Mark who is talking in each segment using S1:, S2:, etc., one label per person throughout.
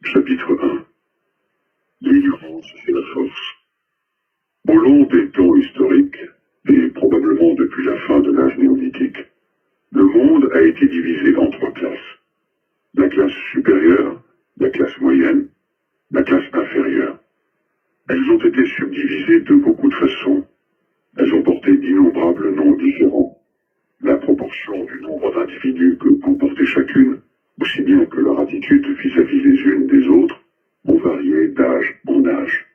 S1: Chapitre 1. L'ignorance, c'est la force. Au long des temps historiques, et probablement depuis la fin de l'âge néolithique, le monde a été divisé en trois classes. La classe supérieure, la classe moyenne, la classe inférieure. Elles ont été subdivisées de beaucoup de façons. Elles ont porté d'innombrables noms différents. La proportion du nombre d'individus que comportait chacune, aussi bien que leur attitude vis-à-vis les unes des autres, ont varié d'âge en âge.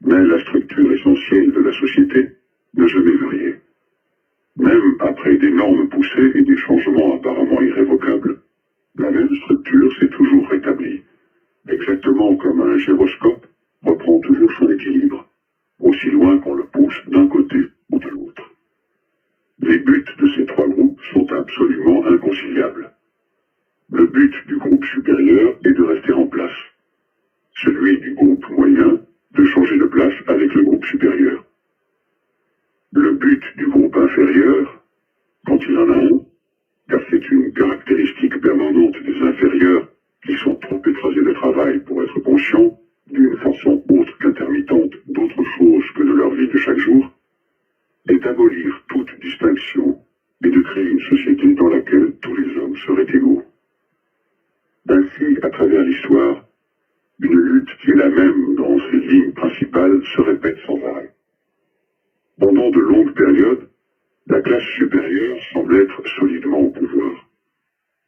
S1: Mais la structure essentielle de la société n'a jamais varié. Même après d'énormes poussées et des changements apparemment irrévocables, la même structure s'est toujours rétablie. Exactement comme un gyroscope reprend toujours son équilibre, aussi loin qu'on le pousse d'un côté ou de l'autre. Les buts de ces trois groupes sont absolument inconciliables. Le but du groupe supérieur est de rester en place. Celui du groupe moyen, de changer de place avec le groupe supérieur. Le but du groupe inférieur, quand il en a un, car c'est une caractéristique permanente des inférieurs qui sont trop écrasés de travail pour être conscients, d'une façon autre qu'intermittente, d'autre chose que de leur vie de chaque jour, est d'abolir toute distinction et de créer une société dans laquelle tous les hommes seraient égaux. Ainsi, à travers l'histoire, une lutte qui est la même dans ses lignes principales se répète sans arrêt. Pendant de longues périodes, la classe supérieure semble être solidement au pouvoir.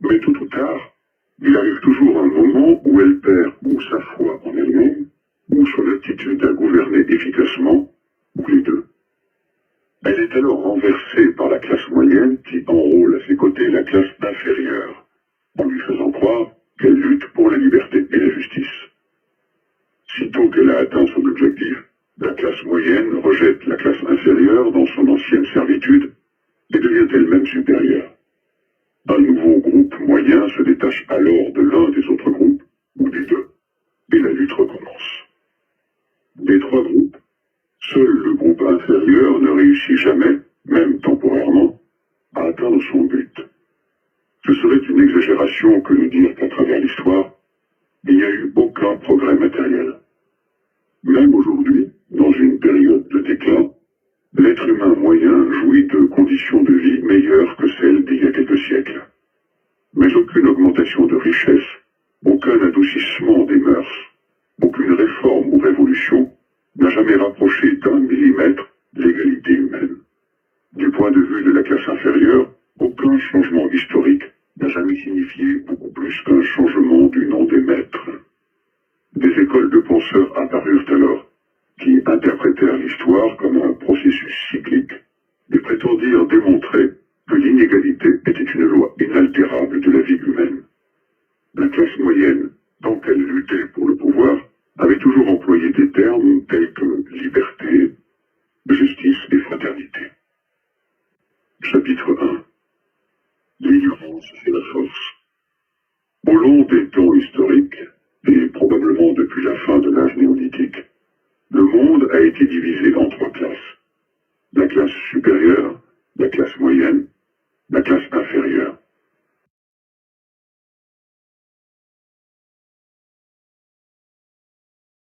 S1: Mais tôt ou tard, il arrive toujours un moment où elle perd ou sa foi en elle-même, ou son aptitude à gouverner efficacement, ou les deux. Elle est alors renversée par la classe moyenne qui enrôle à ses côtés la classe inférieure, en lui faisant croire qu'elle lutte pour la liberté et la justice. Sitôt qu'elle a atteint son objectif, la classe moyenne rejette la classe inférieure dans son ancienne servitude et devient elle-même supérieure. Un nouveau groupe moyen se détache alors de l'un des autres groupes, ou des deux, et la lutte recommence. Des trois groupes, seul le groupe inférieur ne réussit jamais, même temporairement, à atteindre son but. Ce serait une exagération que de dire qu'à travers l'histoire, il n'y a eu aucun progrès matériel. Même aujourd'hui, dans une période de déclin, l'être humain moyen jouit de conditions de vie meilleures que celles d'il y a quelques siècles. Mais aucune augmentation de richesse, aucun adoucissement des mœurs, aucune réforme ou révolution n'a jamais rapproché d'un millimètre l'égalité humaine. Du point de vue de la classe inférieure, aucun changement historique n'a jamais signifié beaucoup plus qu'un changement du nom des maîtres. Des écoles de penseurs apparurent alors, qui interprétèrent l'histoire comme un processus cyclique et prétendirent démontrer que l'inégalité était une loi inaltérable de la vie humaine. La classe moyenne, tant qu'elle luttait pour le pouvoir, avait toujours employé des termes tels que liberté, justice et fraternité. Chapitre 1. L'ignorance, c'est la force. Au long des temps historiques, et probablement depuis la fin de l'âge néolithique, le monde a été divisé en trois